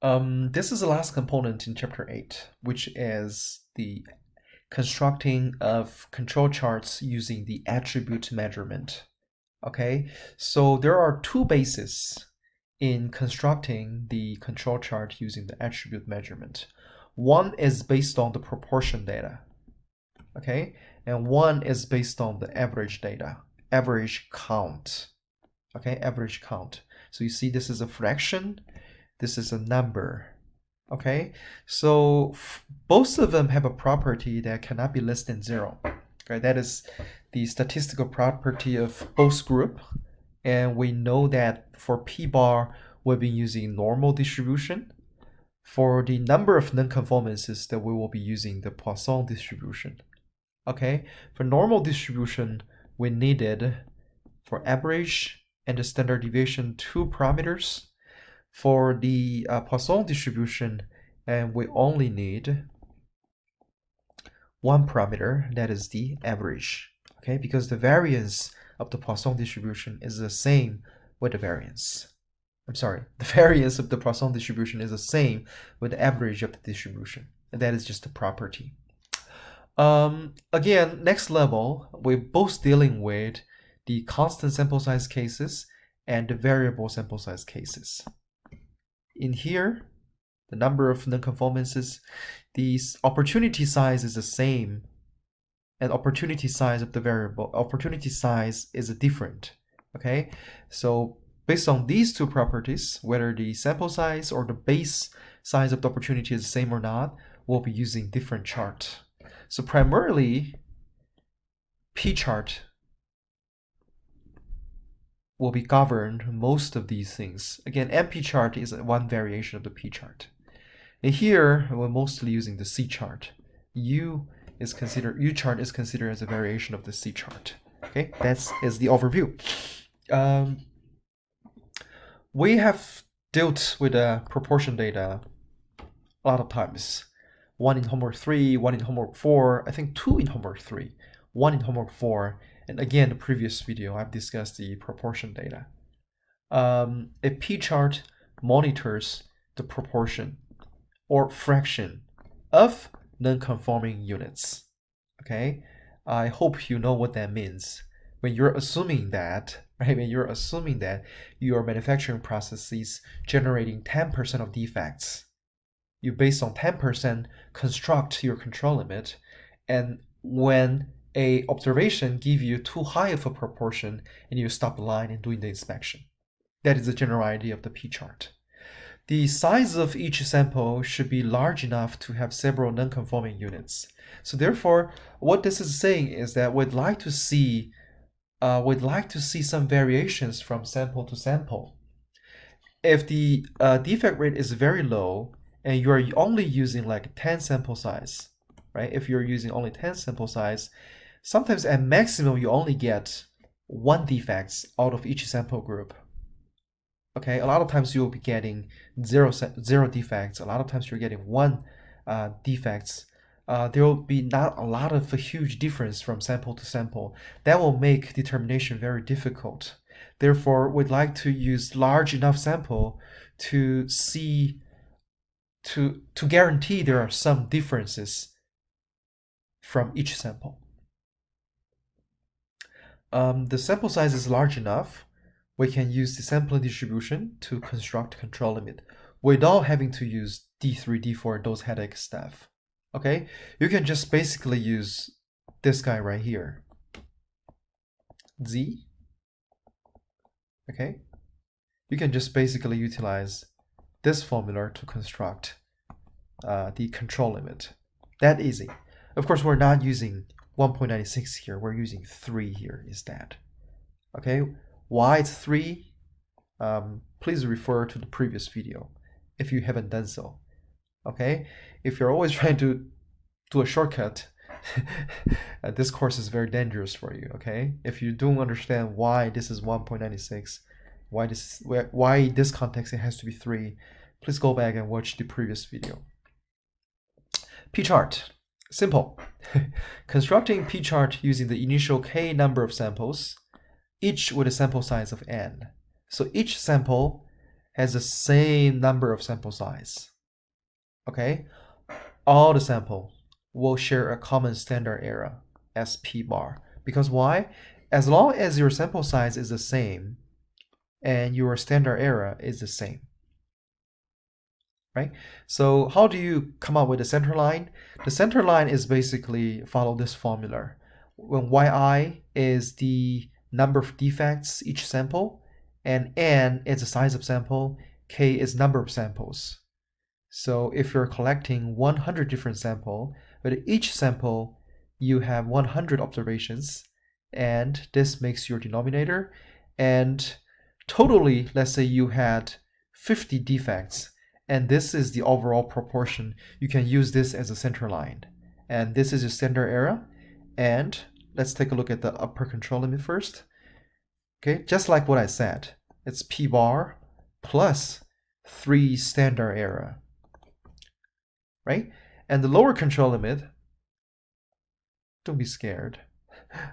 This is the last component in chapter 8, which is the constructing of control charts using the attribute measurement. Okay, so there are two bases in constructing the control chart using the attribute measurement. One is based on the proportion data, okay, and one is based on the average data, average count, okay, average count. So you see this is a fraction, this is a number, okay? So both of them have a property that cannot be less than 0. Okay, that is the statistical property of both group. And we know that for p-bar, we'll be using normal distribution. For the number of nonconformances, that we will be using the Poisson distribution. Okay, for normal distribution, we needed for average and the standard deviation 2 parameters. For the Poisson distribution, and we only need one parameter, that is the average, okay, because the variance of the Poisson distribution is the same with the variance. The variance of the Poisson distribution is the same with the average of the distribution, and that is just a property. Again, next level, we're both dealing with the constant sample size cases and the variable sample size cases. In here, the number of nonconformances, the opportunity size is the same, and opportunity size of the variable, opportunity size is different, okay? So based on these two properties, whether the sample size or the base size of the opportunity is the same or not, we'll be using different chart. So primarily, p-chart will be governed most of these things. Again, NP chart is one variation of the P chart. And here, we're mostly using the C chart. U chart is considered as a variation of the C chart. Okay, that is the overview. We have dealt with proportion data a lot of times. One in homework 3, one in homework 4, I think 2 in homework 3, 1 in homework 4, and again, the previous video, I've discussed the proportion data. A p-chart monitors the proportion or fraction of non-conforming units. Okay, I hope you know what that means. When you're assuming that, right? When you're assuming that your manufacturing processes generating 10% of defects, you based on 10% construct your control limit, and when a observation give you too high of a proportion and you stop the line and doing the inspection. That is the general idea of the p-chart. The size of each sample should be large enough to have several non-conforming units. So therefore, what this is saying is that we'd like to see some variations from sample to sample. If the defect rate is very low and you are only using like 10 sample size, right? If you're using only 10 sample size, sometimes at maximum you only get 1 defects out of each sample group. Okay, a lot of times you'll be getting zero defects. A lot of times you're getting 1 defects. There will be not a lot of a huge difference from sample to sample. That will make determination very difficult. Therefore, we'd like to use large enough sample to see, to guarantee there are some differences from each sample. The sample size is large enough, we can use the sampling distribution to construct control limit without having to use D3, D4, those headache stuff. Okay, you can just basically use this guy right here, Z. Okay, you can just basically utilize this formula to construct the control limit. That easy. Of course, we're not using 1.96 here, we're using 3 here instead. Okay, why it's 3? Please refer to the previous video if you haven't done so. Okay, if you're always trying to do a shortcut, this course is very dangerous for you. Okay, if you don't understand why this is 1.96, why this context it has to be 3, please go back and watch the previous video. P-chart. Simple. Constructing p-chart using the initial k number of samples, each with a sample size of n. So each sample has the same number of sample size. Okay, all the sample will share a common standard error as p bar. Because why? As long as your sample size is the same and your standard error is the same, right? So how do you come up with the center line? The center line is basically follow this formula. When yi is the number of defects each sample, and n is the size of sample, k is number of samples. So if you're collecting 100 different samples, but each sample you have 100 observations, and this makes your denominator, and totally, let's say you had 50 defects, and this is the overall proportion. You can use this as a center line. And this is your standard error. And let's take a look at the upper control limit first. Okay, just like what I said, it's p bar plus 3 standard error, right? And the lower control limit, don't be scared.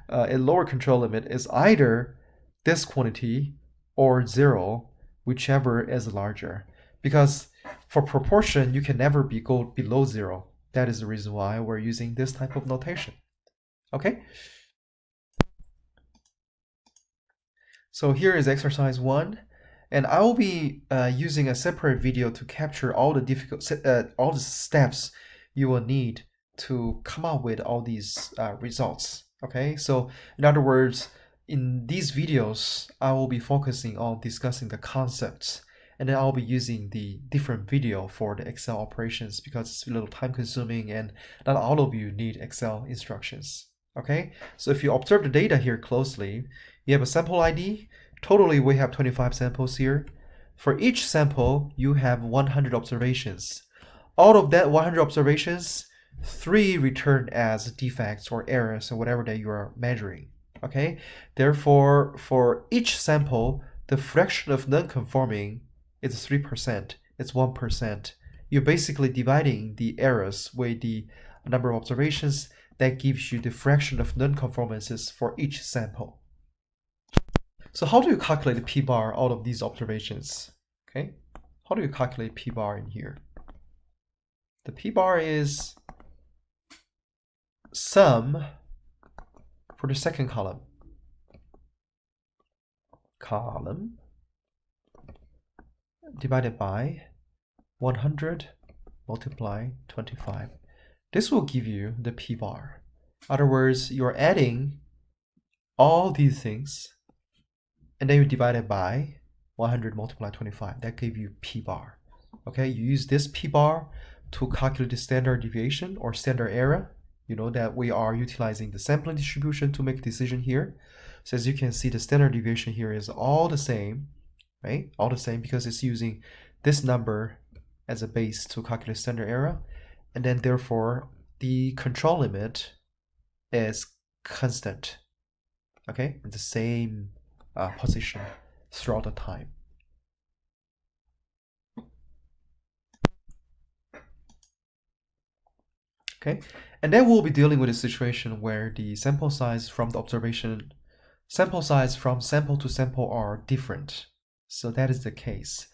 A lower control limit is either this quantity or 0, whichever is larger. Because for proportion, you can never go below 0. That is the reason why we're using this type of notation. Okay? So here is exercise 1. And I will be using a separate video to capture all the all the steps you will need to come up with all these results. Okay, so in other words, in these videos, I will be focusing on discussing the concepts, and then I'll be using the different video for the Excel operations because it's a little time consuming and not all of you need Excel instructions. Okay, so if you observe the data here closely, you have a sample ID. Totally, we have 25 samples here. For each sample, you have 100 observations. Out of that 100 observations, 3 return as defects or errors or whatever that you are measuring. Okay, therefore, for each sample, the fraction of non-conforming is 3%. It's 1%. You're basically dividing the errors with the number of observations. That gives you the fraction of non-conformances for each sample. So how do you calculate the p-bar out of these observations? Okay, how do you calculate p-bar in here? The p-bar is sum for the second column. Column divided by 100 multiply 25. This will give you the p-bar. In other words, you're adding all these things and then you divide it by 100 multiply 25. That gave you p-bar. Okay, you use this p-bar to calculate the standard deviation or standard error. You know that we are utilizing the sampling distribution to make a decision here. So as you can see, the standard deviation here is all the same, right? All the same because it's using this number as a base to calculate standard error. And then therefore, the control limit is constant. Okay, in the same position throughout the time. Okay, and then we'll be dealing with a situation where the sample size from the observation, sample size from sample to sample are different. So that is the case.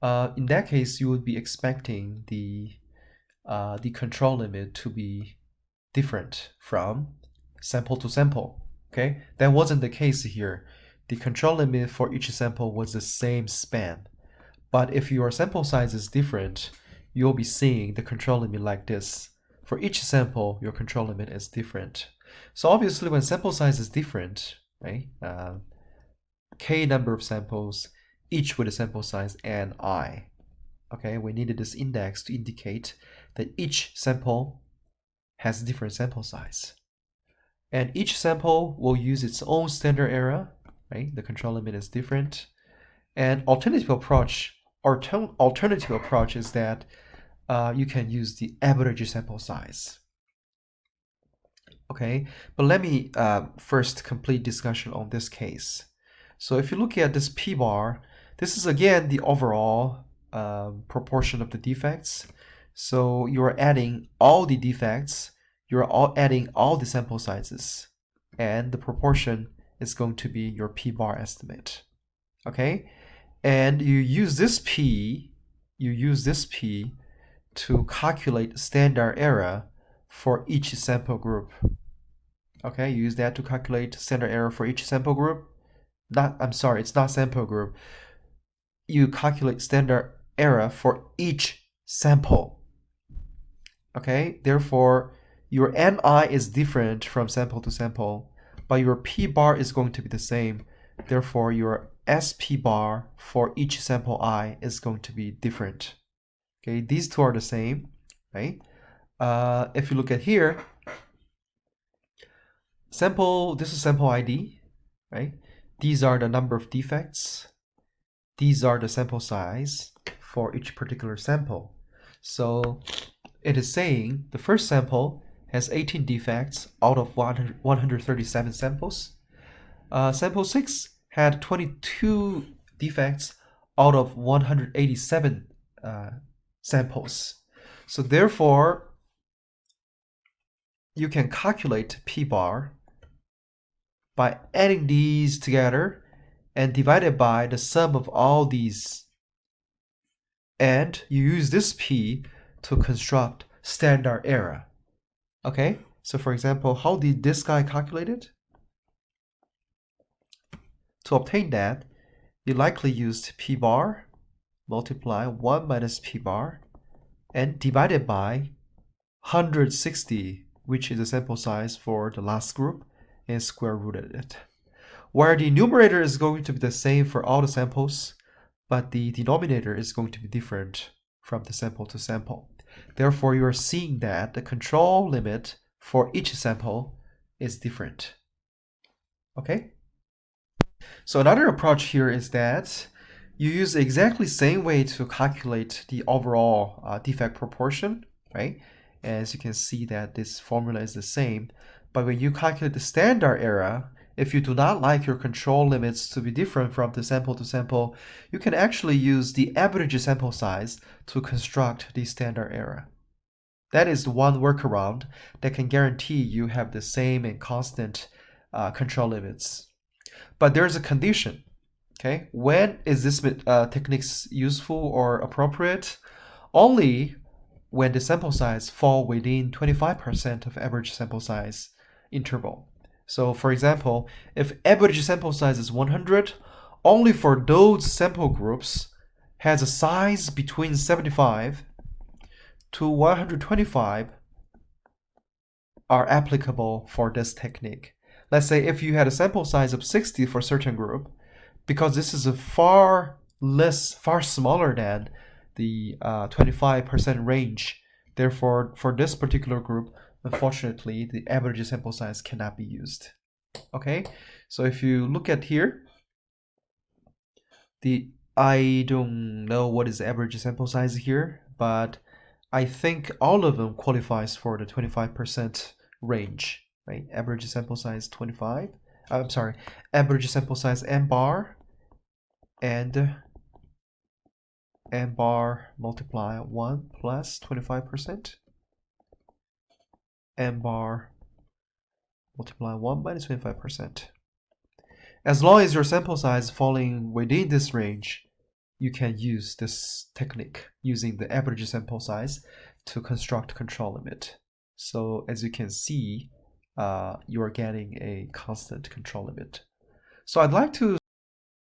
In that case, you would be expecting the control limit to be different from sample to sample. Okay, that wasn't the case here. The control limit for each sample was the same span. But if your sample size is different, you'll be seeing the control limit like this. For each sample, your control limit is different. So obviously, when sample size is different, right? K number of samples, each with a sample size ni. Okay, we needed this index to indicate that each sample has different sample size. And each sample will use its own standard error, right? The control limit is different. And alternative approach is that you can use the average sample size. Okay, but let me first complete discussion on this case. So if you look at this p-bar, this is again the overall proportion of the defects. So you're adding all the defects, adding all the sample sizes, and the proportion is going to be your p-bar estimate. Okay, and you use this P to calculate standard error for each sample group. Okay, you use that to calculate standard error for each sample group. It's not sample group. You calculate standard error for each sample. Okay, therefore your NI is different from sample to sample, but your P bar is going to be the same. Therefore, your SP bar for each sample I is going to be different. Okay, these two are the same, right? If you look at here, this is sample ID, right? These are the number of defects. These are the sample size for each particular sample. So it is saying the first sample has 18 defects out of 137 samples. Sample 6 had 22 defects out of 187 samples. So therefore, you can calculate P bar by adding these together and divide it by the sum of all these. And you use this P to construct standard error. Okay, so for example, how did this guy calculate it? To obtain that, you likely used P bar multiply 1 minus P bar and divided by 160, which is the sample size for the last group, and square rooted it. Where the numerator is going to be the same for all the samples, but the denominator is going to be different from the sample to sample. Therefore, you are seeing that the control limit for each sample is different. Okay? So another approach here is that you use exactly the same way to calculate the overall defect proportion, right? As you can see that this formula is the same, but when you calculate the standard error, if you do not like your control limits to be different from the sample to sample, you can actually use the average sample size to construct the standard error. That is one workaround that can guarantee you have the same and constant control limits. But there's a condition. Okay, when is this technique useful or appropriate? Only when the sample size fall within 25% of average sample size interval. So for example, if average sample size is 100, only for those sample groups has a size between 75 to 125 are applicable for this technique. Let's say if you had a sample size of 60 for a certain group, because this is a far smaller than the 25% range. Therefore, for this particular group, unfortunately, the average sample size cannot be used. Okay, so if you look at here, I don't know what is the average sample size here, but I think all of them qualifies for the 25% range, right? Average sample size 25. I'm sorry, average sample size M bar and M bar multiply 1 plus 25%. M bar multiply 1 minus 25%. As long as your sample size is falling within this range, you can use this technique using the average sample size to construct control limit. So as you can see, you are getting a constant control limit. So I'd like to